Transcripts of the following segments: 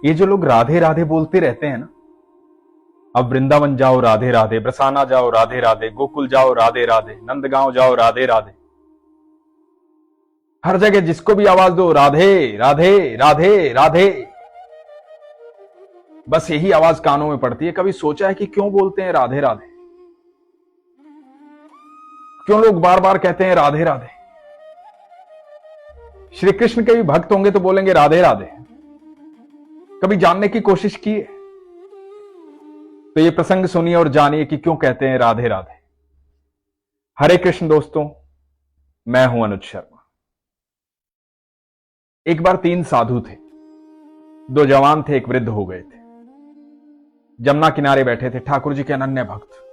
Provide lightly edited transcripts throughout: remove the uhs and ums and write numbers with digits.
ये जो लोग राधे राधे बोलते रहते हैं ना, अब वृंदावन जाओ राधे राधे, बरसाना जाओ राधे राधे, गोकुल जाओ राधे राधे, नंदगांव जाओ राधे राधे, हर जगह जिसको भी आवाज दो राधे राधे राधे राधे, बस यही आवाज कानों में पड़ती है। कभी सोचा है कि क्यों बोलते हैं राधे राधे? क्यों लोग बार बार कहते हैं राधे राधे? श्री कृष्ण के भी भक्त होंगे तो बोलेंगे राधे राधे। कभी जानने की कोशिश की है? तो ये प्रसंग सुनिए और जानिए कि क्यों कहते हैं राधे राधे। हरे कृष्ण दोस्तों, मैं हूं अनुज शर्मा। एक बार 3 साधु थे, 2 जवान थे, एक वृद्ध हो गए थे। जमुना किनारे बैठे थे, ठाकुर जी के अनन्य भक्त।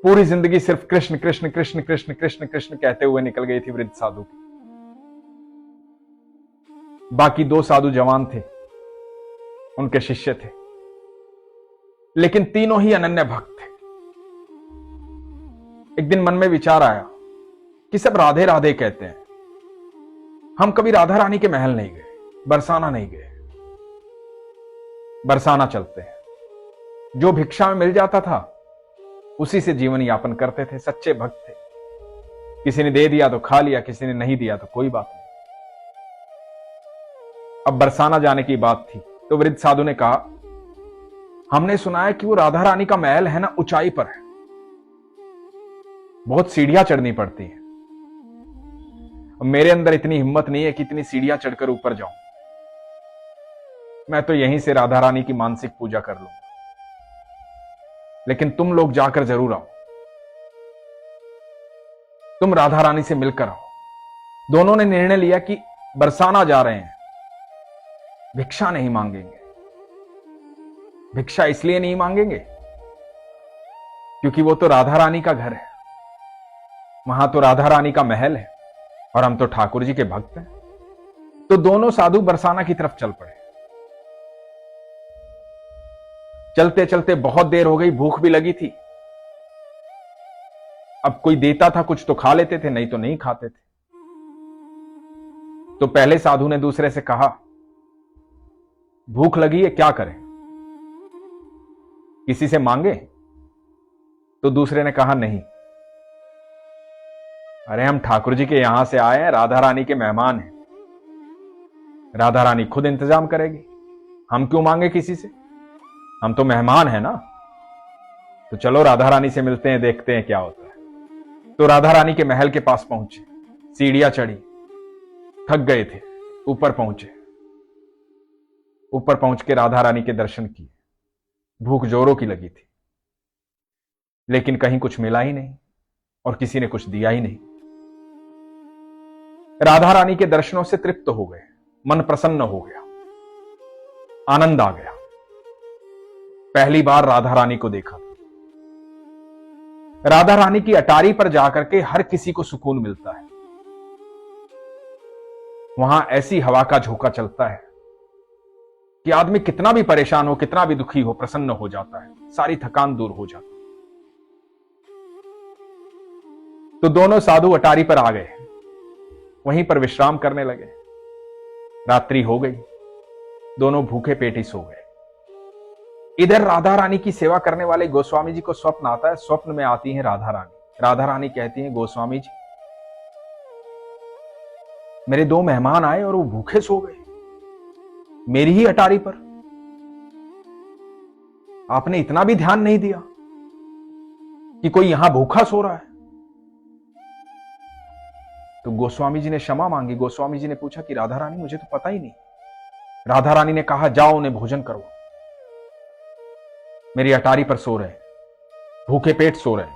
पूरी जिंदगी सिर्फ कृष्ण कृष्ण कृष्ण कृष्ण कृष्ण कृष्ण कहते हुए निकल गई थी वृद्ध साधु की। बाकी 2 साधु जवान थे, उनके शिष्य थे, लेकिन तीनों ही अनन्य भक्त थे। एक दिन मन में विचार आया कि सब राधे राधे कहते हैं, हम कभी राधा रानी के महल नहीं गए, बरसाना नहीं गए। बरसाना चलते हैं, जो भिक्षा में मिल जाता था उसी से जीवन यापन करते थे। सच्चे भक्त थे, किसी ने दे दिया तो खा लिया, किसी ने नहीं दिया तो कोई बात नहीं। अब बरसाना जाने की बात थी तो वृद्ध साधु ने कहा, हमने सुना है कि वो राधा रानी का महल है ना, ऊंचाई पर है, बहुत सीढ़ियां चढ़नी पड़ती है। मेरे अंदर इतनी हिम्मत नहीं है कि इतनी सीढ़ियां चढ़कर ऊपर जाऊं। मैं तो यहीं से राधा रानी की मानसिक पूजा कर लूं, लेकिन तुम लोग जाकर जरूर आओ, तुम राधा रानी से मिलकर आओ। दोनों ने निर्णय लिया कि बरसाना जा रहे हैं, भिक्षा नहीं मांगेंगे। भिक्षा इसलिए नहीं मांगेंगे क्योंकि वो तो राधा रानी का घर है, वहां तो राधा रानी का महल है, और हम तो ठाकुर जी के भक्त हैं। तो दोनों साधु बरसाना की तरफ चल पड़े। चलते चलते बहुत देर हो गई, भूख भी लगी थी। अब कोई देता था कुछ तो खा लेते थे, नहीं तो नहीं खाते थे। तो पहले साधु ने दूसरे से कहा, भूख लगी है, क्या करें, किसी से मांगे? तो दूसरे ने कहा, नहीं, अरे हम ठाकुर जी के यहां से आए हैं, राधा रानी के मेहमान हैं, राधा रानी खुद इंतजाम करेगी, हम क्यों मांगे किसी से, हम तो मेहमान हैं ना। तो चलो राधा रानी से मिलते हैं, देखते हैं क्या होता है। तो राधा रानी के महल के पास पहुंचे, सीढ़ियां चढ़ी, थक गए थे, ऊपर पहुंचे। ऊपर पहुंच के राधा रानी के दर्शन किए। भूख जोरों की लगी थी, लेकिन कहीं कुछ मिला ही नहीं और किसी ने कुछ दिया ही नहीं। राधा रानी के दर्शनों से तृप्त हो गए, मन प्रसन्न हो गया, आनंद आ गया। पहली बार राधा रानी को देखा। राधा रानी की अटारी पर जाकर के हर किसी को सुकून मिलता है। वहां ऐसी हवा का झोंका चलता है कि आदमी कितना भी परेशान हो, कितना भी दुखी हो, प्रसन्न हो जाता है, सारी थकान दूर हो जाती है। तो दोनों साधु अटारी पर आ गए, वहीं पर विश्राम करने लगे। रात्रि हो गई, दोनों भूखे पेट ही सो गए। इधर राधा रानी की सेवा करने वाले गोस्वामी जी को स्वप्न आता है। स्वप्न में आती हैं राधा रानी। राधा रानी कहती हैं, गोस्वामी जी, मेरे 2 मेहमान आए और वो भूखे सो गए मेरी ही अटारी पर। आपने इतना भी ध्यान नहीं दिया कि कोई यहां भूखा सो रहा है। तो गोस्वामी जी ने क्षमा मांगी। गोस्वामी जी ने पूछा कि राधा रानी, मुझे तो पता ही नहीं। राधा रानी ने कहा, जाओ उन्हें भोजन करो, मेरी अटारी पर सो रहे, भूखे पेट सो रहे।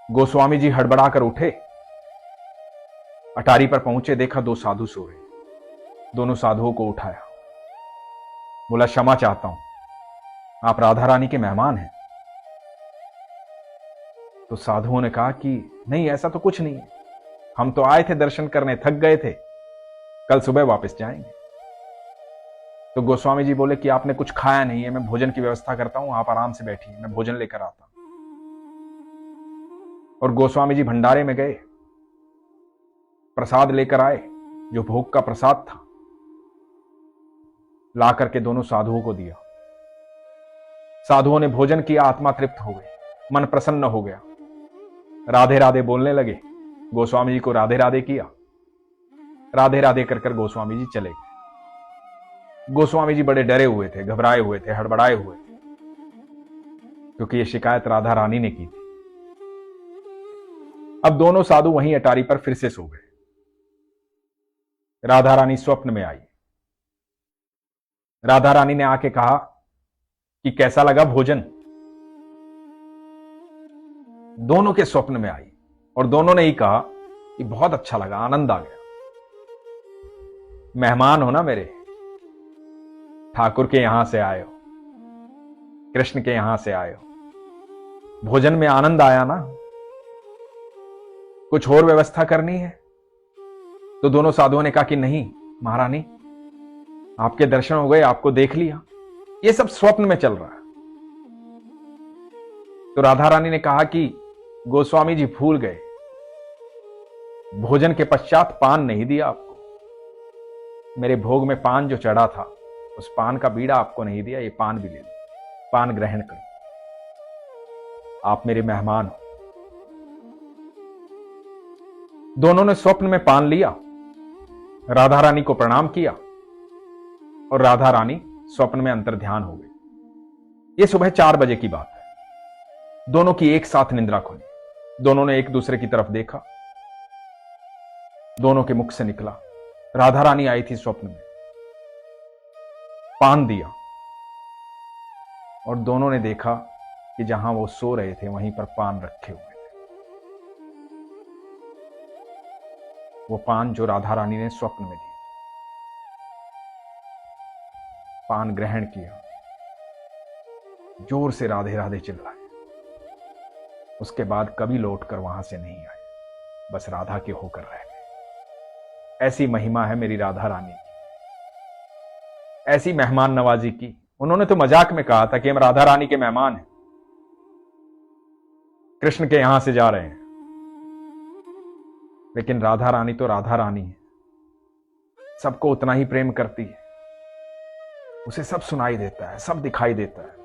गोस्वामी जी हड़बड़ाकर उठे, अटारी पर पहुंचे, देखा 2 साधु सो रहे। दोनों साधुओं को उठाया, बोला, क्षमा चाहता हूं, आप राधा रानी के मेहमान हैं। तो साधुओं ने कहा कि नहीं, ऐसा तो कुछ नहीं है, हम तो आए थे दर्शन करने, थक गए थे, कल सुबह वापस जाएंगे। तो गोस्वामी जी बोले कि आपने कुछ खाया नहीं है, मैं भोजन की व्यवस्था करता हूं, आप आराम से बैठिए, मैं भोजन लेकर आता हूं। और गोस्वामी जी भंडारे में गए, प्रसाद लेकर आए, जो भोग का प्रसाद था, ला करके दोनों साधुओं को दिया। साधुओं ने भोजन किया, आत्मा तृप्त हो गई, मन प्रसन्न हो गया, राधे राधे बोलने लगे। गोस्वामी जी को राधे राधे किया, राधे राधे कर कर गोस्वामी जी चले गए। गोस्वामी जी बड़े डरे हुए थे, घबराए हुए थे, हड़बड़ाए हुए थे, क्योंकि यह शिकायत राधा रानी ने की थी। अब दोनों साधु वहीं अटारी पर फिर से सो गए। राधा रानी स्वप्न में आई। राधा रानी ने आके कहा कि कैसा लगा भोजन। दोनों के स्वप्न में आई और दोनों ने ही कहा कि बहुत अच्छा लगा, आनंद आ गया। मेहमान हो ना मेरे, ठाकुर के यहां से आए हो, कृष्ण के यहां से आए हो, भोजन में आनंद आया ना, कुछ और व्यवस्था करनी है? तो दोनों साधुओं ने कहा कि नहीं महारानी, आपके दर्शन हो गए, आपको देख लिया, ये सब स्वप्न में चल रहा है। तो राधा रानी ने कहा कि गोस्वामी जी भूल गए, भोजन के पश्चात पान नहीं दिया आपको। मेरे भोग में पान जो चढ़ा था, उस पान का बीड़ा आपको नहीं दिया, ये पान भी ले लो, पान ग्रहण करो, आप मेरे मेहमान हो। दोनों ने स्वप्न में पान लिया, राधा रानी को प्रणाम किया और राधा रानी स्वप्न में अंतर्ध्यान हो गई। यह सुबह 4 बजे की बात है। दोनों की एक साथ निंद्रा खुली। दोनों ने एक दूसरे की तरफ देखा, दोनों के मुख से निकला, राधा रानी आई थी स्वप्न में, पान दिया, और दोनों ने देखा कि जहां वो सो रहे थे वहीं पर पान रखे हुए थे। वो पान जो राधा रानी ने स्वप्न में दिया, पान ग्रहण किया, जोर से राधे राधे चिल्लाए। उसके बाद कभी लौटकर वहां से नहीं आए, बस राधा के होकर रह गए। ऐसी महिमा है मेरी राधा रानी की, ऐसी मेहमान नवाजी की। उन्होंने तो मजाक में कहा था कि हम राधा रानी के मेहमान हैं, कृष्ण के यहां से जा रहे हैं, लेकिन राधा रानी तो राधा रानी है, सबको उतना ही प्रेम करती है, उसे सब सुनाई देता है, सब दिखाई देता है।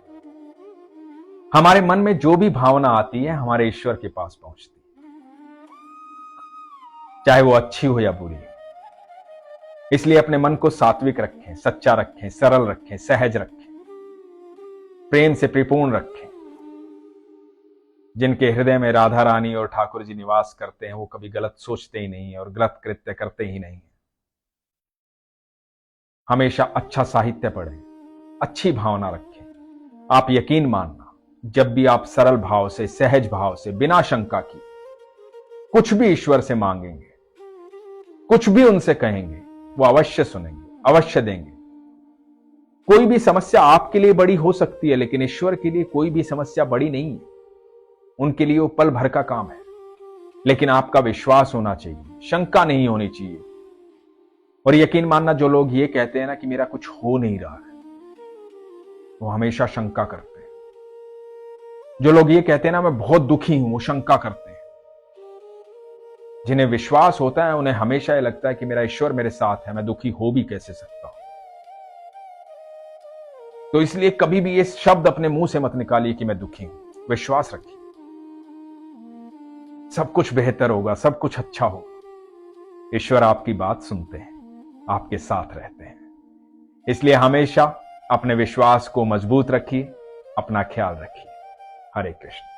हमारे मन में जो भी भावना आती है हमारे ईश्वर के पास पहुंचती है, चाहे वो अच्छी हो या बुरी। इसलिए अपने मन को सात्विक रखें, सच्चा रखें, सरल रखें, सहज रखें, प्रेम से परिपूर्ण रखें। जिनके हृदय में राधा रानी और ठाकुर जी निवास करते हैं, वो कभी गलत सोचते ही नहीं है और गलत कृत्य करते ही नहीं है। हमेशा अच्छा साहित्य पढ़ें, अच्छी भावना रखें। आप यकीन मानना, जब भी आप सरल भाव से, सहज भाव से, बिना शंका की कुछ भी ईश्वर से मांगेंगे, कुछ भी उनसे कहेंगे, वो अवश्य सुनेंगे, अवश्य देंगे। कोई भी समस्या आपके लिए बड़ी हो सकती है, लेकिन ईश्वर के लिए कोई भी समस्या बड़ी नहीं है। उनके लिए वो पल भर का काम है, लेकिन आपका विश्वास होना चाहिए, शंका नहीं होनी चाहिए। और यकीन मानना, जो लोग ये कहते हैं ना कि मेरा कुछ हो नहीं रहा है, वो हमेशा शंका करते हैं। जो लोग ये कहते हैं ना मैं बहुत दुखी हूं, वो शंका करते हैं। जिन्हें विश्वास होता है उन्हें हमेशा ये लगता है कि मेरा ईश्वर मेरे साथ है, मैं दुखी हो भी कैसे सकता हूं। तो इसलिए कभी भी ये शब्द अपने मुंह से मत निकालिए कि मैं दुखी हूं। विश्वास रखिए, सब कुछ बेहतर होगा, सब कुछ अच्छा होगा। ईश्वर आपकी बात सुनते हैं, आपके साथ रहते हैं। इसलिए हमेशा अपने विश्वास को मजबूत रखिए, अपना ख्याल रखिए। हरे कृष्ण।